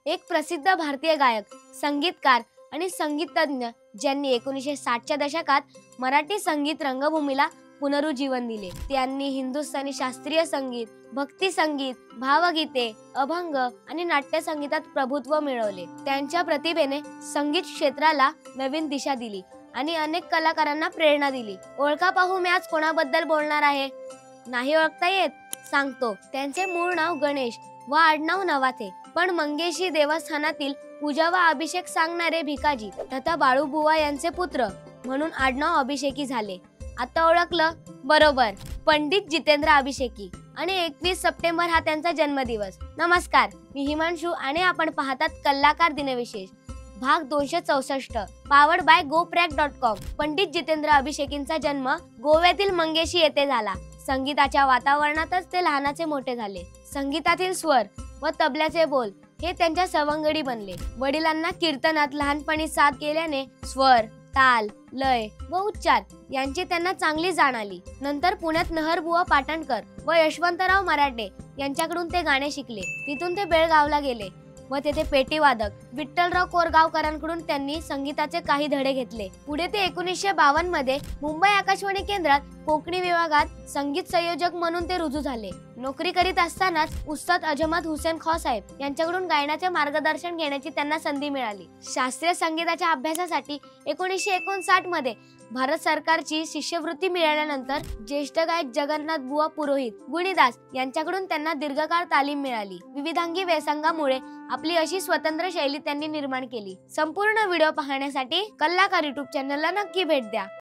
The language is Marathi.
एक प्रसिद्ध भारतीय गायक, संगीतकार आणि संगीतज्ञ ज्यांनी 1960च्या दशकात मराठी संगीत रंगभूमीला पुनरुज्जीवन दिले। त्यांनी हिंदुस्थानी शास्त्रीय संगीत, भक्ती संगीत, भावगीते, अभंग आणि नाट्य संगीतात प्रभुत्व मिळवले। त्यांच्या प्रतिभेने संगीत क्षेत्राला नवीन दिशा दिली आणि अनेक कलाकारांना प्रेरणा दिली। ओळखा पाहू मी आज कोणाबद्दल बोलणार आहे? नाही ओळखता येत? सांगतो। त्यांचे मूळ नाव गणेश व आडनाव नवाथे, पण मंगेशी देवस्थानातील पूजा व अभिषेक सांगणारे भिकाजी तथा बाळूबुवा यांचे पुत्र म्हणून आडनाव अभिषेकी झाले। आता ओळखलं बरोबर, पंडित जितेंद्र अभिषेकी। आणि 21 सप्टेंबर हा त्यांचा जन्मदिवस। नमस्कार, मी हिमांशु आणि आपण पाहतात कलाकार दिनविशेष भाग 264 powered by goprag.com। Pandit Jitendra अभिषेकींचा जन्म गोव्यातील मंगेशी येथे झाला। संगीताच्या वातावरणातच ते लहानाचे मोठे झाले। संगीतातील स्वर व तबल्याचे बोल हे त्यांच्या सवंगडी बनले। वडिलांना कीर्तनात लहानपणी साथ केल्याने स्वर, ताल, लय व उच्चार यांची त्यांना चांगली जाण आली। नंतर पुण्यात नहरबुवा पाटणकर व यशवंतराव मराठे यांच्याकडून ते गाणे शिकले। तिथून ते बेळगावला गेले व तेथे पेटी वादक विठ्ठलराव कोरगावकरांकडून त्यांनी संगीताचे काही धडे घेतले। पुढे ते 1952 मध्ये मुंबई आकाशवाणी केंद्रात कोकणी विभागात संगीत संयोजक म्हणून ते रुजू झाले। नोकरी करीत असतानाच उस्ताद अजमत हुसेन खॉ साहेब यांच्याकडून गायनाचे मार्गदर्शन घेण्याची त्यांना संधी मिळाली। शास्त्रीय संगीताच्या अभ्यासासाठी 1959 मध्ये भारत सरकारची शिष्यवृत्ती मिळाल्यानंतर ज्येष्ठ गायक जगन्नाथ बुवा पुरोहित गुणीदास यांच्याकडून त्यांना दीर्घकाळ तालीम मिळाली। विविधांगी व्यासंगामुळे आपली अशी स्वतंत्र शैली त्यांनी निर्माण केली। संपूर्ण व्हिडिओ पाहण्यासाठी कलाकार YouTube चॅनलला नक्की भेट द्या।